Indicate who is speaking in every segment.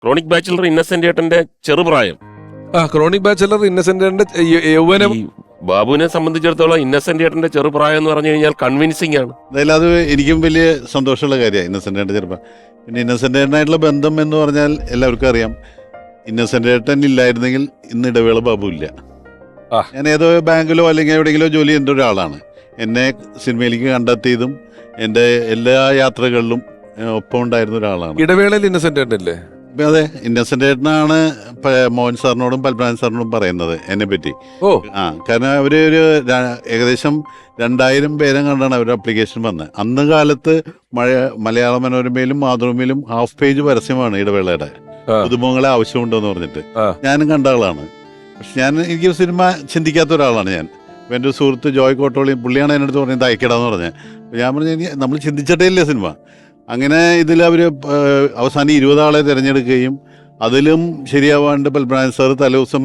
Speaker 1: Chronic bachelor Innocent ഏട്ടന്റെ ചെറുപ്രായം.
Speaker 2: Chronic bachelor Innocent യൗവനം.
Speaker 1: ബാബുവിനെ സംബന്ധിച്ചിടത്തോളം ഇന്നസെന്റ് ഏട്ടന്റെ ചെറുപ്രായം എന്ന് പറഞ്ഞു കഴിഞ്ഞാൽ കൺവിൻസിംഗ് ആണ്.
Speaker 3: എന്തായാലും അത് എനിക്കും വലിയ സന്തോഷമുള്ള കാര്യമാണ് ഇന്നസെന്റ് ഏട്ടൻ ചെറുപ്പം. പിന്നെ ഇന്നസെന്റ് ഏട്ടനായിട്ടുള്ള ബന്ധം എന്ന് പറഞ്ഞാൽ എല്ലാവർക്കും അറിയാം. ഇന്നസെന്റ് ഏട്ടൻ ഇല്ലായിരുന്നെങ്കിൽ ഇന്ന് ഇടവേള ബാബു ഇല്ല. ഞാൻ ഏതോ ബാങ്കിലോ അല്ലെങ്കിൽ എവിടെയെങ്കിലോ ജോലി ചെയ്യേണ്ട ഒരാളാണ്. എന്നെ സിനിമയിലേക്ക് കണ്ടെത്തിയതും എൻ്റെ എല്ലാ യാത്രകളിലും ഒപ്പം ഉണ്ടായിരുന്ന ഒരാളാണ്.
Speaker 2: ഇടവേളയിൽ ഇന്നസെന്റ് ഏട്ടനല്ലേ?
Speaker 3: അതെ, ഇന്നസെന്റ് ഏട്ടനാണ് മോഹൻ സാറിനോടും പത്മനാഭൻ സാറിനോടും പറയുന്നത് എന്നെ പറ്റി. കാരണം അവര് ഒരു ഏകദേശം 2000 പേരെ കണ്ടാണ് അവരുടെ അപ്ലിക്കേഷൻ വന്നത്. അന്ന് കാലത്ത് മലയാള മനോരമയിലും മാതൃഭൂമിയിലും ഹാഫ് പേജ് പരസ്യമാണ് ഇടവേളയുടെ. പുതുമുഖങ്ങളെ ആവശ്യമുണ്ടോന്ന് പറഞ്ഞിട്ട് ഞാനും കണ്ട ആളാണ്. പക്ഷെ എനിക്ക് സിനിമ ചിന്തിക്കാത്ത ഒരാളാണ് ഞാൻ. എൻ്റെ ഒരു സുഹൃത്ത് ജോയ് കോട്ടോളി, പുള്ളിയാണ് എൻ്റെ അടുത്ത് പറഞ്ഞത് അയക്കടാന്ന് പറഞ്ഞത്. ഞാൻ പറഞ്ഞു നമ്മൾ ചിന്തിച്ചിട്ടേ ഇല്ല സിനിമ. അങ്ങനെ ഇതിൽ അവർ അവസാനം 20 ആളെ തിരഞ്ഞെടുക്കുകയും അതിലും ശരിയാവാണ്ട് പത്മനാഭൻ സാർ തലേദിവസം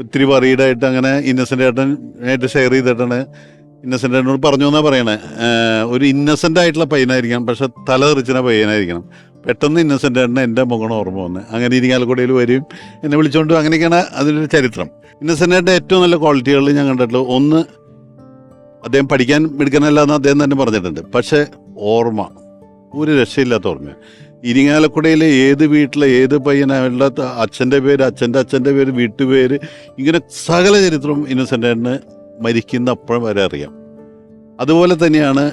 Speaker 3: ഇത്തിരി വറീഡായിട്ട് അങ്ങനെ ഇന്നസെന്റ് ഏട്ടനായിട്ട് ഷെയർ ചെയ്തിട്ടാണ് ഇന്നസെന്റ് ഏട്ടനോട് പറഞ്ഞു എന്നാ പറയണേ, ഒരു ഇന്നസെന്റ് ആയിട്ടുള്ള പയ്യനായിരിക്കണം, പക്ഷെ തല തെറിച്ചിന പയ്യനായിരിക്കണം. പെട്ടെന്ന് ഇന്നസെന്റ് ഏട്ടന് എൻ്റെ മുഖം ഓർമ്മ വന്ന് അങ്ങനെ ഇരിങ്ങാലക്കുടയിൽ വരും എന്നെ വിളിച്ചുകൊണ്ട്. അങ്ങനെയൊക്കെയാണ് അതിൻ്റെ ചരിത്രം. ഇന്നസെന്റ് ഏട്ടൻ്റെ ഏറ്റവും നല്ല ക്വാളിറ്റികളിൽ ഞാൻ കണ്ടിട്ടുള്ളത്, ഒന്ന്, അദ്ദേഹം പഠിക്കാൻ മിടുക്കനല്ല എന്ന് അദ്ദേഹം തന്നെ പറഞ്ഞിട്ടുണ്ട്. പക്ഷെ ഓർമ്മ ഒരു രക്ഷയില്ലാത്ത ഓർമ്മ. ഇരിങ്ങാലക്കുടയിലെ ഏത് വീട്ടിലെ ഏത് പയ്യനായുള്ള അച്ഛൻ്റെ പേര്, അച്ഛൻ്റെ പേര്, വീട്ടുപേര്, ഇങ്ങനെ സകല ചരിത്രവും ഇന്നസെന്റ് ഏട്ടന് മരിക്കുന്ന അപ്പോഴും വരെ അറിയാം. അതുപോലെ തന്നെയാണ്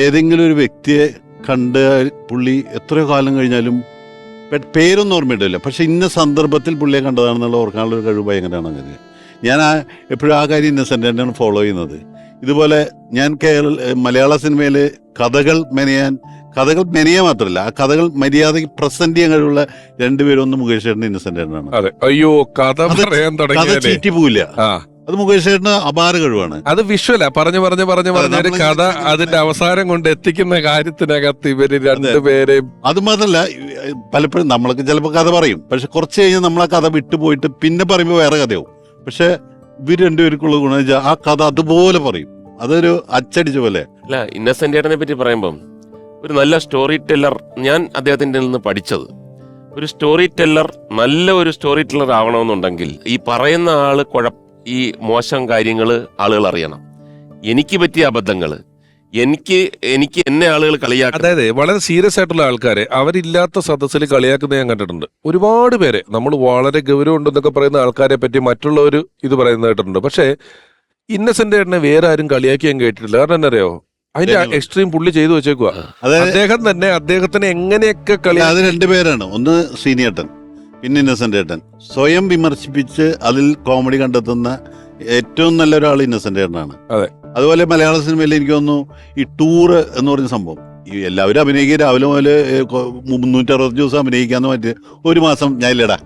Speaker 3: ഏതെങ്കിലും ഒരു വ്യക്തിയെ കണ്ട് പുള്ളി എത്രയോ കാലം കഴിഞ്ഞാലും പേരൊന്നും ഓർമ്മയിട്ടില്ല, പക്ഷെ ഇന്ന സന്ദർഭത്തിൽ പുള്ളിയെ കണ്ടതാണെന്നുള്ള ഓർക്കാനുള്ള ഒരു കഴിവ് ഭയങ്കരമാണ്. അങ്ങനെ ഞാൻ എപ്പോഴും ആ കാര്യം ഇന്നസെന്റ് ഏട്ടനാണ് ഫോളോ ചെയ്യുന്നത്. ഇതുപോലെ ഞാൻ മലയാള സിനിമയിൽ കഥകൾ മെനയാൻ മാത്രമല്ല, ആ കഥകൾ മര്യാദയ്ക്ക് പ്രസന്റ് ചെയ്യാൻ കഴിവുള്ള രണ്ടുപേരും, ഒന്ന് മുകേഷ് ചേട്ടൻ, ഇന്നസെന്റ് ഏട്ടനാണ്. കഥ ചീറ്റി പോവില്ല. അത് മുകേഷ് ചേട്ടന് അപാര കഴിവാണ്.
Speaker 2: അത് വിഷ്വലാ, പറഞ്ഞു ഒരു കഥ അതിന്റെ അവസാനം കൊണ്ട് എത്തിക്കുന്ന കാര്യത്തിനകത്ത് ഇവര് രണ്ടുപേരെയും.
Speaker 3: അത് മാത്രല്ല, പലപ്പോഴും നമ്മളൊക്കെ ചിലപ്പോൾ കഥ പറയും, പക്ഷെ കുറച്ച് കഴിഞ്ഞ് നമ്മൾ ആ കഥ വിട്ടുപോയിട്ട് പിന്നെ പറയുമ്പോൾ വേറെ കഥയാവും. പക്ഷെ ഇവർ രണ്ടുപേർക്കുള്ള ഗുണം വെച്ചാൽ ആ കഥ അതുപോലെ പറയും. അതൊരു അച്ചടിച്ച പോലെ.
Speaker 1: അല്ല, ഇന്നസെന്റ് ഏട്ടനെ പറ്റി പറയുമ്പം ഒരു നല്ല സ്റ്റോറി ടെല്ലർ, ഞാൻ അദ്ദേഹത്തിൻ്റെ നിന്ന് പഠിച്ചത്, ഒരു സ്റ്റോറി ടെല്ലർ, നല്ല ഒരു സ്റ്റോറി ടെല്ലർ ആവണമെന്നുണ്ടെങ്കിൽ ഈ പറയുന്ന ആള് ഈ മോശം കാര്യങ്ങൾ ആളുകൾ അറിയണം. എനിക്ക് പറ്റിയ അബദ്ധങ്ങൾ, എനിക്ക് എന്നെ ആളുകൾ കളിയാക്കും.
Speaker 2: അതായത് വളരെ സീരിയസ് ആയിട്ടുള്ള ആൾക്കാരെ അവരില്ലാത്ത സദസ്സിൽ കളിയാക്കുന്ന ഞാൻ കണ്ടിട്ടുണ്ട്. ഒരുപാട് പേരെ നമ്മൾ വളരെ ഗൗരവം ഉണ്ടെന്നൊക്കെ പറയുന്ന ആൾക്കാരെ പറ്റി മറ്റുള്ളവർ ഇത് പറയുന്നത് കേട്ടിട്ടുണ്ട്. പക്ഷേ ഇന്നസെന്റ് ഏട്ടനെ വേറെ ആരും കളിയാക്കി ഞാൻ കേട്ടിട്ടില്ല. കാരണം എന്താ അറിയോ, അതിന്റെ എക്സ്ട്രീം പുള്ളി ചെയ്തു വെച്ചേക്കുക. അദ്ദേഹം തന്നെ അദ്ദേഹത്തിന് എങ്ങനെയൊക്കെ
Speaker 3: അത് രണ്ടുപേരാണ്. ഒന്ന് ശ്രീനിയേട്ടൻ, പിന്നെ ഇന്നസെന്റ് ഏട്ടൻ. സ്വയം വിമർശിപ്പിച്ച് അതിൽ കോമഡി കണ്ടെത്തുന്ന ഏറ്റവും നല്ല ഒരാൾ ഇന്നസെന്റ് ഏട്ടനാണ്. അതുപോലെ മലയാള സിനിമയിൽ എനിക്ക് തോന്നുന്നു ഈ ടൂറ് എന്ന് പറഞ്ഞ സംഭവം, ഈ എല്ലാവരും അഭിനയിക്കുക, രാവിലെ മുതൽ 360 ദിവസം അഭിനയിക്കാന്ന് പറ്റി, ഒരു മാസം ഞാൻ ഇല്ലടാ,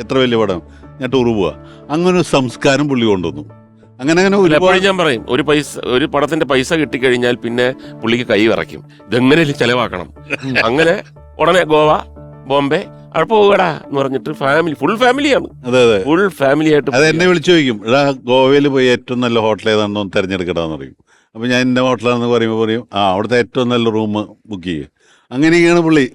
Speaker 3: എത്ര വലിയ പടം, ഞാൻ ടൂറ് പോവാ, അങ്ങനെ ഒരു സംസ്കാരം പുള്ളി കൊണ്ടുവന്നു. അങ്ങനെ
Speaker 1: ഞാൻ പറയും, ഒരു പടത്തിന്റെ പൈസ കിട്ടിക്കഴിഞ്ഞാൽ പിന്നെ പുള്ളിക്ക് കൈ വിറയ്ക്കും, ഇതെങ്ങനെയും ചെലവാക്കണം. അങ്ങനെ ഉടനെ ഗോവ, ബോംബെ പോകടാ എന്ന് പറഞ്ഞിട്ട് ഫുൾ ഫാമിലിയാണ്. ഫുൾ ഫാമിലി ആയിട്ട്
Speaker 3: എന്നെ വിളിച്ചു ചോദിക്കും, ഗോവയിൽ പോയി ഏറ്റവും നല്ല ഹോട്ടൽ ഏതാണെന്നോ തിരഞ്ഞെടുക്കടാന്ന് പറയും. അപ്പൊ ഞാൻ എന്റെ ഹോട്ടലാണെന്ന് പറയുമ്പോൾ പറയും, അവിടുത്തെ ഏറ്റവും നല്ല റൂം ബുക്ക് ചെയ്യും. അങ്ങനെയൊക്കെയാണ് പുള്ളി.